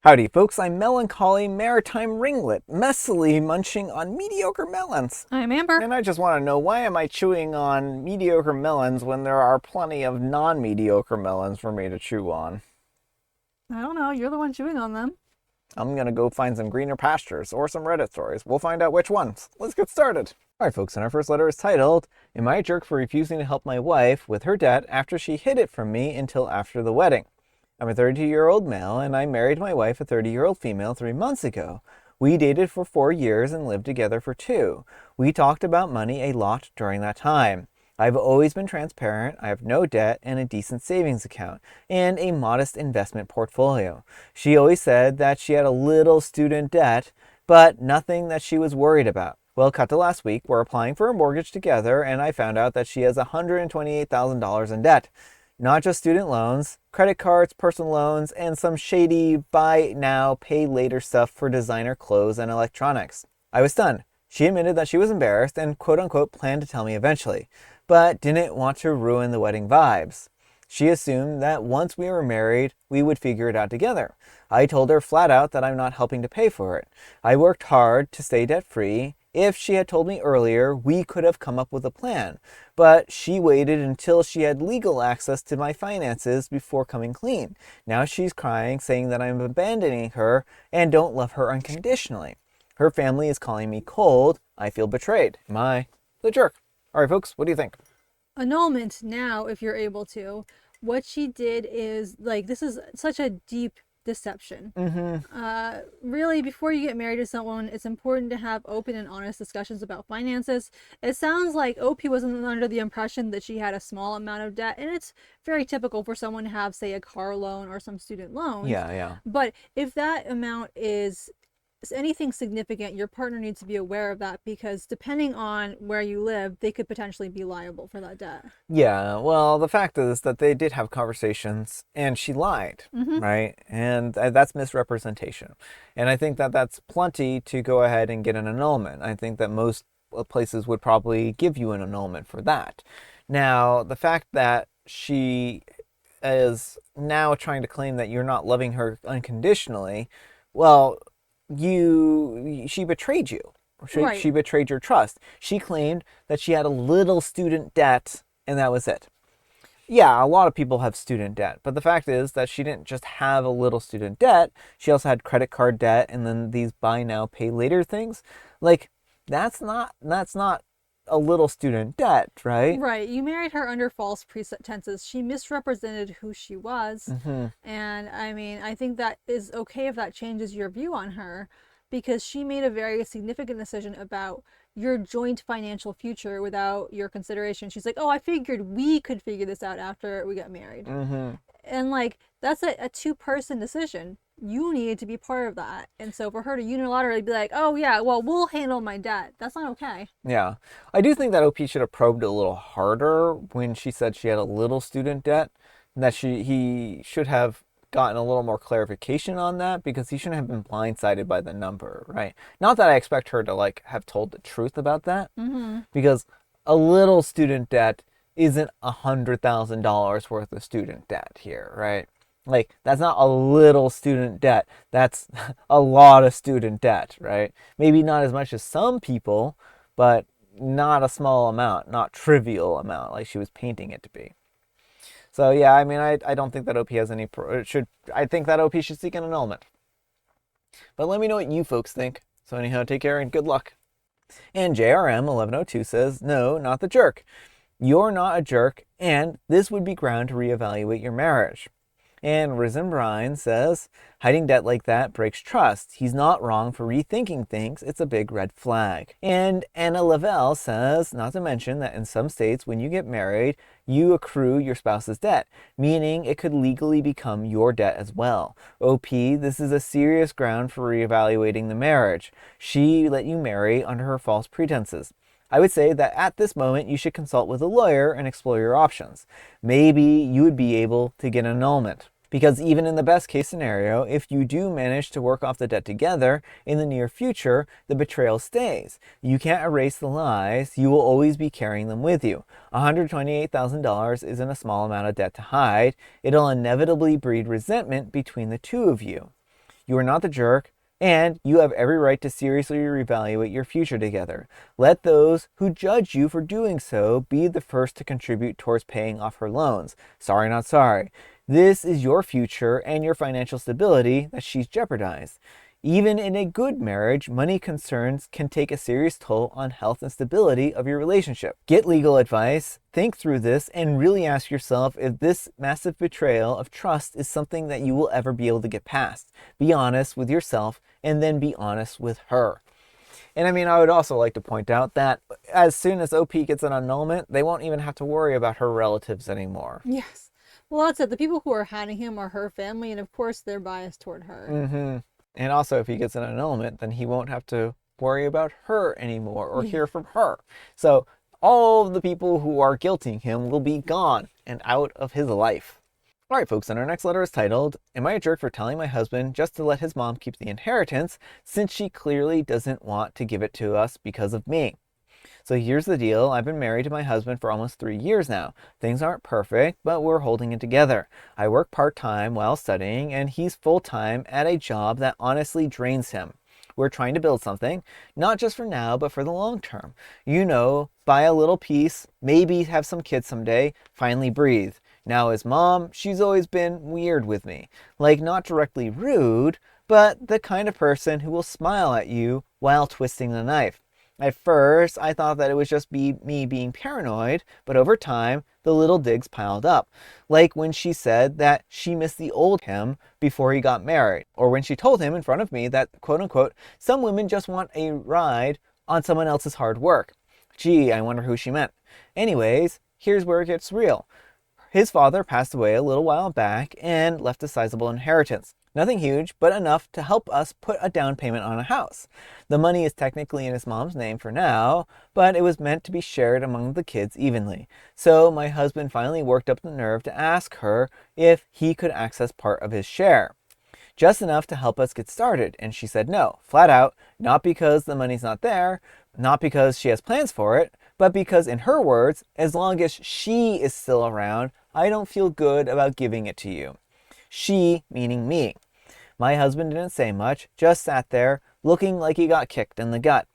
Howdy folks, I'm melancholy maritime ringlet, messily munching on mediocre melons. I'm Amber. And I just want to know, why am I chewing on mediocre melons when there are plenty of non-mediocre melons for me to chew on? I don't know, you're the one chewing on them. I'm gonna go find some greener pastures or some Reddit stories. We'll find out which ones. Let's get started. Alright folks, and our first letter is titled, Am I a Jerk for Refusing to Help My Wife with Her Debt After She Hid It From Me Until After the Wedding? I'm a 32-year-old male, and I married my wife, a 30-year-old female, 3 months ago. We dated for 4 years and lived together for 2. We talked about money a lot during that time. I've always been transparent. I have no debt and a decent savings account and a modest investment portfolio. She always said that she had a little student debt, but nothing that she was worried about. Well, cut to last week. We're applying for a mortgage together, and I found out that she has $128,000 in debt. Not just student loans, credit cards, personal loans, and some shady buy now, pay later stuff for designer clothes and electronics. I was stunned. She admitted that she was embarrassed and quote-unquote planned to tell me eventually, but didn't want to ruin the wedding vibes. She assumed that once we were married, we would figure it out together. I told her flat out that I'm not helping to pay for it. I worked hard to stay debt-free. If she had told me earlier, we could have come up with a plan. But she waited until she had legal access to my finances before coming clean. Now she's crying, saying that I'm abandoning her and don't love her unconditionally. Her family is calling me cold. I feel betrayed. Am I the jerk? All right, folks, what do you think? Annulment now, if you're able to. What she did is, this is such a deep deception. Really, before you get married to someone, it's important to have open and honest discussions about finances. It sounds like OP wasn't under the impression that she had a small amount of debt, and it's very typical for someone to have, say, a car loan or some student loans. Yeah. But if that amount is anything significant, your partner needs to be aware of that, because depending on where you live, they could potentially be liable for that debt. Yeah, well, the fact is that they did have conversations and she lied, right? And that's misrepresentation. And I think that that's plenty to go ahead and get an annulment. I think that most places would probably give you an annulment for that. She is now trying to claim that you're not loving her unconditionally. Well, she betrayed you. Right. She betrayed your trust. She claimed that she had a little student debt and that was it. Yeah, a lot of people have student debt, but the fact is that she didn't just have a little student debt. She also had credit card debt and then these buy now, pay later things. That's not a little student debt, right? Right. You married her under false pretenses. She misrepresented who she was. And I think that is okay if that changes your view on her, because she made a very significant decision about your joint financial future without your consideration. She's like, oh, I figured we could figure this out after we got married. And that's a two-person decision. You needed to be part of that. And so for her to unilaterally be like, oh yeah, well, we'll handle my debt, that's not okay. Yeah. I do think that OP should have probed a little harder when she said she had a little student debt, and that he should have gotten a little more clarification on that, because he shouldn't have been blindsided by the number, right? Not that I expect her to have told the truth about that, because a little student debt isn't $100,000 worth of student debt here, right? That's not a little student debt. That's a lot of student debt, right? Maybe not as much as some people, but not a small amount, not trivial amount like she was painting it to be. So yeah, I don't think that OP has any I think that OP should seek an annulment. But let me know what you folks think. So anyhow, take care and good luck. And JRM1102 says, no, not the jerk. You're not a jerk, and this would be ground to reevaluate your marriage. And Risen Brian says, hiding debt like that breaks trust. He's not wrong for rethinking things. It's a big red flag. And Anna Lavelle says, not to mention that in some states, when you get married, you accrue your spouse's debt, meaning it could legally become your debt as well. OP, this is a serious ground for reevaluating the marriage. She let you marry under her false pretenses. I would say that at this moment, you should consult with a lawyer and explore your options. Maybe you would be able to get an annulment. Because even in the best case scenario, if you do manage to work off the debt together in the near future, the betrayal stays. You can't erase the lies. You will always be carrying them with you. $128,000 isn't a small amount of debt to hide. It'll inevitably breed resentment between the two of you. You are not the jerk, and you have every right to seriously reevaluate your future together. Let those who judge you for doing so be the first to contribute towards paying off her loans. Sorry, not sorry. This is your future and your financial stability that she's jeopardized. Even in a good marriage, money concerns can take a serious toll on health and stability of your relationship. Get legal advice, think through this, and really ask yourself if this massive betrayal of trust is something that you will ever be able to get past. Be honest with yourself and then be honest with her. And I mean, I would also like to point out that as soon as OP gets an annulment, they won't even have to worry about her relatives anymore. Yes. Well, that's it. The people who are hounding him are her family, and of course they're biased toward her. And also, if he gets an annulment, then he won't have to worry about her anymore or hear from her. So all of the people who are guilting him will be gone and out of his life. All right, folks, and our next letter is titled, Am I a jerk for telling my husband just to let his mom keep the inheritance since she clearly doesn't want to give it to us because of me? So here's the deal. I've been married to my husband for almost 3 years now. Things aren't perfect, but we're holding it together. I work part-time while studying, and he's full-time at a job that honestly drains him. We're trying to build something, not just for now, but for the long term. You know, buy a little piece, maybe have some kids someday, finally breathe. Now as mom, she's always been weird with me. Like, not directly rude, but the kind of person who will smile at you while twisting the knife. At first, I thought that it was just me being paranoid, but over time, the little digs piled up. Like when she said that she missed the old him before he got married, or when she told him in front of me that, quote unquote, some women just want a ride on someone else's hard work. Gee, I wonder who she meant. Anyways, here's where it gets real. His father passed away a little while back and left a sizable inheritance. Nothing huge, but enough to help us put a down payment on a house. The money is technically in his mom's name for now, but it was meant to be shared among the kids evenly. So my husband finally worked up the nerve to ask her if he could access part of his share. Just enough to help us get started, and she said no, flat out, not because the money's not there, not because she has plans for it, but because, in her words, as long as she is still around, I don't feel good about giving it to you. She, meaning me. My husband didn't say much, just sat there, looking like he got kicked in the gut.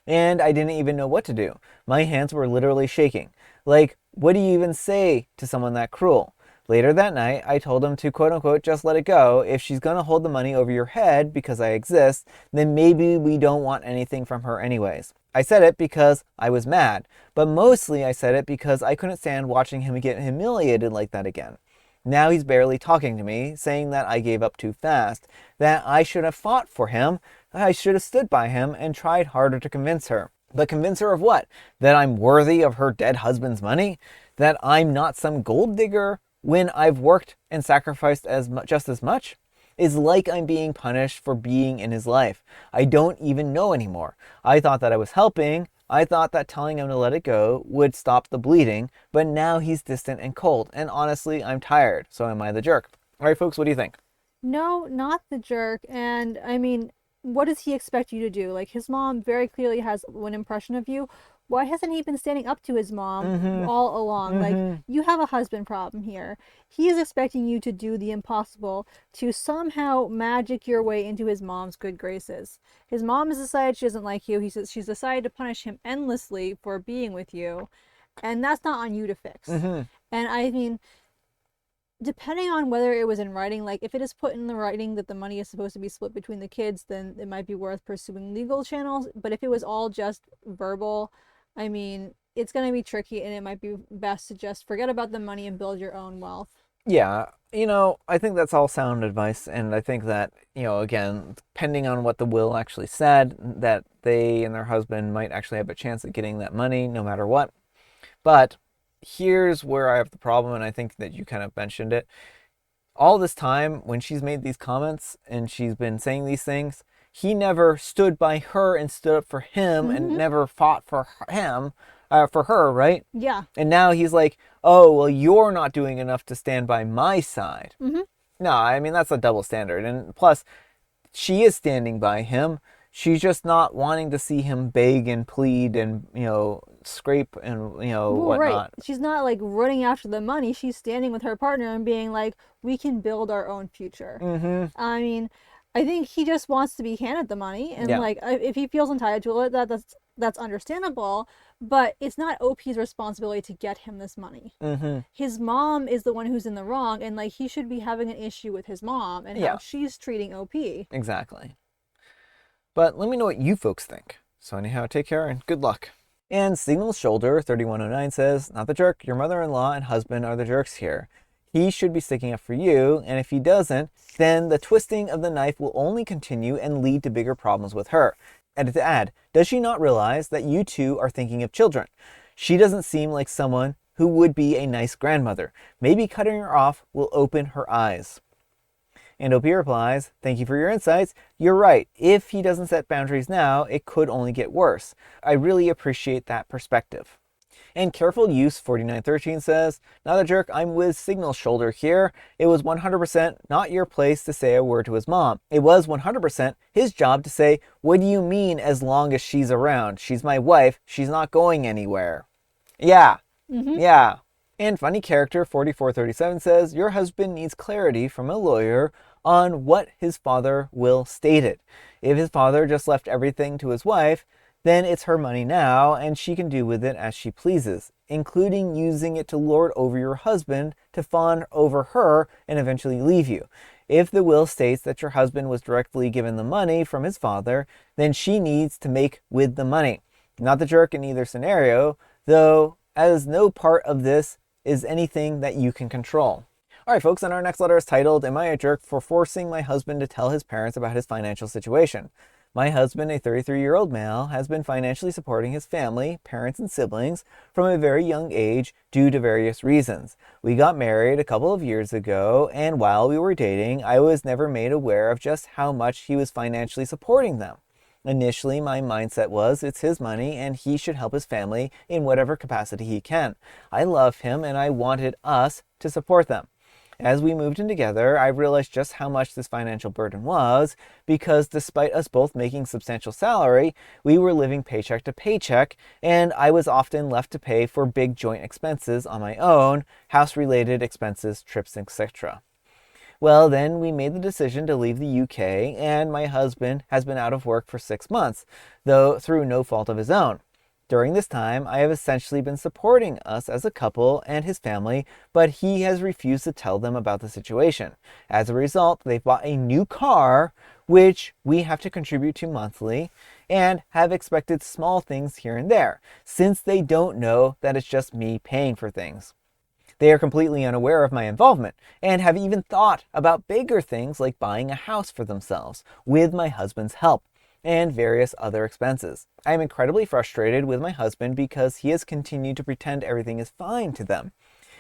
And I didn't even know what to do. My hands were literally shaking. Like, what do you even say to someone that cruel? Later that night, I told him to, quote unquote, just let it go. If she's going to hold the money over your head because I exist, then maybe we don't want anything from her anyways. I said it because I was mad, but mostly I said it because I couldn't stand watching him get humiliated like that again. Now he's barely talking to me, saying that I gave up too fast, that I should have fought for him, that I should have stood by him and tried harder to convince her. But convince her of what? That I'm worthy of her dead husband's money? That I'm not some gold digger when I've worked and sacrificed just as much? Is like I'm being punished for being in his life. I don't even know anymore. I thought that I was helping. I thought that telling him to let it go would stop the bleeding, but now he's distant and cold, and honestly, I'm tired, so am I the jerk? All right, folks, what do you think? No, not the jerk. And I mean, what does he expect you to do? Like, his mom very clearly has one impression of you. Why hasn't he been standing up to his mom all along? Like, you have a husband problem here. He is expecting you to do the impossible to somehow magic your way into his mom's good graces. His mom has decided she doesn't like you. He says she's decided to punish him endlessly for being with you. And that's not on you to fix. And I mean, depending on whether it was in writing, like if it is put in the writing that the money is supposed to be split between the kids, then it might be worth pursuing legal channels. But if it was all just verbal, I mean, it's going to be tricky, and it might be best to just forget about the money and build your own wealth. Yeah, I think that's all sound advice, and I think that, again, depending on what the will actually said, that they and their husband might actually have a chance at getting that money no matter what. But here's where I have the problem, and I think that you kind of mentioned it. All this time, when she's made these comments and she's been saying these things, he never stood by her and stood up for him and never fought for him, for her, right? Yeah. And now he's like, oh, well, you're not doing enough to stand by my side. No, I mean, that's a double standard. And plus, she is standing by him. She's just not wanting to see him beg and plead and, scrape and, whatnot. Right. She's not like running after the money. She's standing with her partner and being like, we can build our own future. I mean, I think he just wants to be handed the money, and Yeah. like if he feels entitled to it, that's understandable. But it's not OP's responsibility to get him this money. Mm-hmm. His mom is the one who's in the wrong, and like he should be having an issue with his mom and how Yeah, she's treating OP. exactly. But let me know what you folks think. So anyhow, take care and good luck. And Signal Shoulder 3109 says, not the jerk, your mother-in-law and husband are the jerks here. He should be sticking up for you, and if he doesn't, then the twisting of the knife will only continue and lead to bigger problems with her. And to add, does she not realize that you two are thinking of children? She doesn't seem like someone who would be a nice grandmother. Maybe cutting her off will open her eyes. And OP replies, thank you for your insights. You're right. If he doesn't set boundaries now, it could only get worse. I really appreciate that perspective. And Careful Use 4913 says, not a jerk, I'm with Signal Shoulder here. It was 100% not your place to say a word to his mom. It was 100% his job to say, what do you mean as long as she's around? She's my wife. She's not going anywhere. Yeah. Yeah. And Funny Character 4437 says, your husband needs clarity from a lawyer on what his father will stated. If his father just left everything to his wife, then it's her money now and she can do with it as she pleases, including using it to lord over your husband, to fawn over her, and eventually leave you. If the will states that your husband was directly given the money from his father, then she needs to make with the money. Not the jerk in either scenario, though, as no part of this is anything that you can control. All right, folks, and our next letter is titled, Am I a Jerk for Forcing My Husband to Tell His Parents About His Financial Situation? My husband, a 33-year-old male, has been financially supporting his family, parents, and siblings from a very young age due to various reasons. We got married a couple of years ago, and while we were dating, I was never made aware of just how much he was financially supporting them. Initially, my mindset was it's his money and he should help his family in whatever capacity he can. I love him and I wanted us to support them. As we moved in together, I realized just how much this financial burden was, because despite us both making substantial salary, we were living paycheck to paycheck, and I was often left to pay for big joint expenses on my own, house-related expenses, trips, etc. Well, then we made the decision to leave the UK, and my husband has been out of work for 6 months, though through no fault of his own. During this time, I have essentially been supporting us as a couple and his family, but he has refused to tell them about the situation. As a result, they've bought a new car, which we have to contribute to monthly, and have expected small things here and there, since they don't know that it's just me paying for things. They are completely unaware of my involvement and have even thought about bigger things like buying a house for themselves with my husband's help and various other expenses. I am incredibly frustrated with my husband because he has continued to pretend everything is fine to them.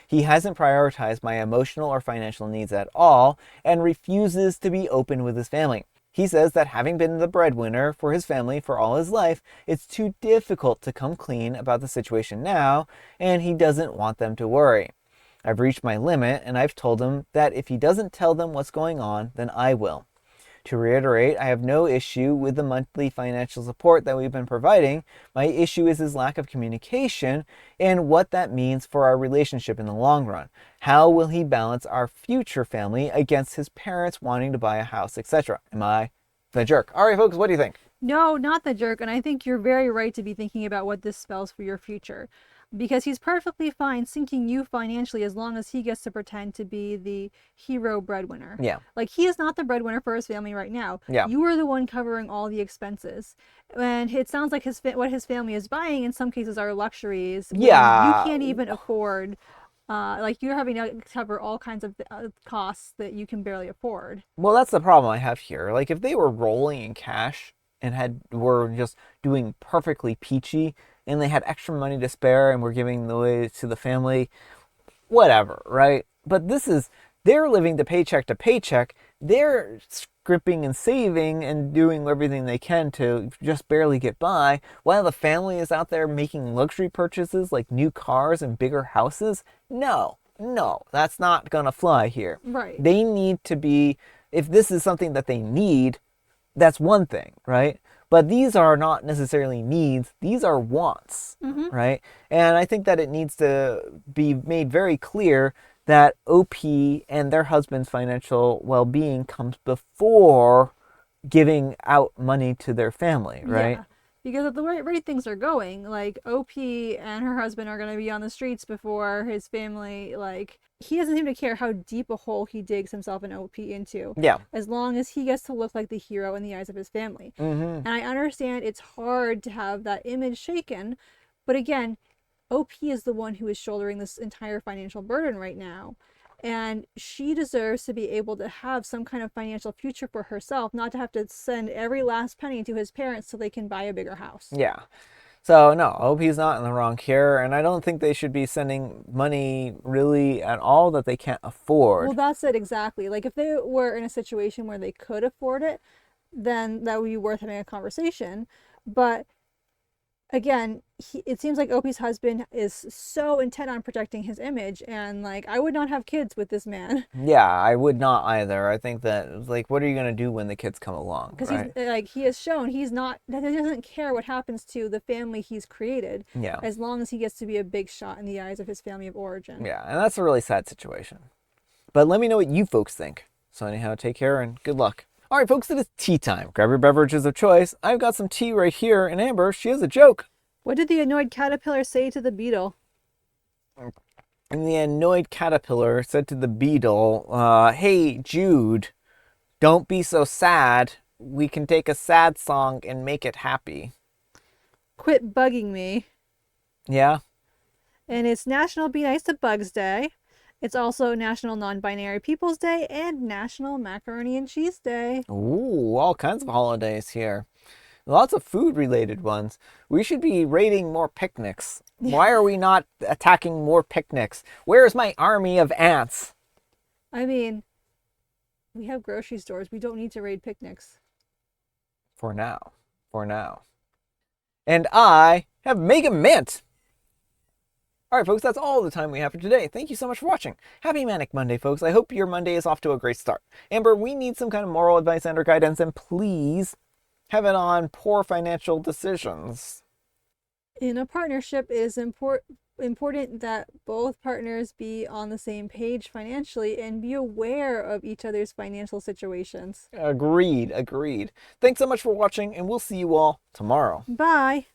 He hasn't prioritized my emotional or financial needs at all and refuses to be open with his family. He says that having been the breadwinner for his family for all his life, it's too difficult to come clean about the situation now, and he doesn't want them to worry. I've reached my limit, and I've told him that if he doesn't tell them what's going on, then I will. To reiterate, I have no issue with the monthly financial support that we've been providing. My issue is his lack of communication and what that means for our relationship in the long run. How will he balance our future family against his parents wanting to buy a house, etc.? Am I the jerk? All right, folks, what do you think? No, not the jerk. And I think you're very right to be thinking about what this spells for your future. Because he's perfectly fine sinking you financially as long as he gets to pretend to be the hero breadwinner. Yeah. Like, he is not the breadwinner for his family right now. Yeah. You are the one covering all the expenses. And it sounds like what his family is buying in some cases are luxuries. Yeah. You can't even afford, like, you're having to cover all kinds of costs that you can barely afford. Well, that's the problem I have here. Like, if they were rolling in cash and were just doing perfectly peachy, and they had extra money to spare and were giving the way to the family, whatever, right? But they're living to paycheck. They're scrimping and saving and doing everything they can to just barely get by, while the family is out there making luxury purchases like new cars and bigger houses. No, that's not gonna fly here. Right. They need to be, if this is something that they need, that's one thing, right? But these are not necessarily needs, these are wants, right? And I think that it needs to be made very clear that OP and their husband's financial well-being comes before giving out money to their family, right? Yeah. Because at the rate things are going, like OP and her husband are going to be on the streets before his family, like, he doesn't seem to care how deep a hole he digs himself and OP into, Yeah. as long as he gets to look like the hero in the eyes of his family. Mm-hmm. And I understand it's hard to have that image shaken, but again, OP is the one who is shouldering this entire financial burden right now. And she deserves to be able to have some kind of financial future for herself, not to have to send every last penny to his parents so they can buy a bigger house. Yeah. So no, OP's not in the wrong here, and I don't think they should be sending money really at all that they can't afford. Well, that's it exactly. Like if they were in a situation where they could afford it, then that would be worth having a conversation. But again, it seems like Opie's husband is so intent on protecting his image, and like I would not have kids with this man Yeah, I would not either. I think that, like, what are you gonna do when the kids come along, because right? he's like he has shown he's not that he doesn't care what happens to the family he's created, Yeah. as long as he gets to be a big shot in the eyes of his family of origin. Yeah, and that's a really sad situation. But let me know what you folks think. So anyhow, take care and good luck. All right, folks, it is tea time. Grab your beverages of choice. I've got some tea right here, and Amber, she has a joke. What did the annoyed caterpillar say to the beetle? And the annoyed caterpillar said to the beetle, hey, Jude, don't be so sad. We can take a sad song and make it happy. Quit bugging me. Yeah? And it's National Be Nice to Bugs Day. It's also National Non-Binary Peoples Day and National Macaroni and Cheese Day. Ooh, all kinds of holidays here. Lots of food-related ones. We should be raiding more picnics. Why are we not attacking more picnics? Where's my army of ants? I mean, we have grocery stores. We don't need to raid picnics. For now. For now. And I have Mega Mint. All right, folks, that's all the time we have for today. Thank you so much for watching. Happy Manic Monday, folks. I hope your Monday is off to a great start. Amber, we need some kind of moral advice and or guidance, and please have it on poor financial decisions. In a partnership, it is important that both partners be on the same page financially and be aware of each other's financial situations. Agreed, agreed. Thanks so much for watching, and we'll see you all tomorrow. Bye.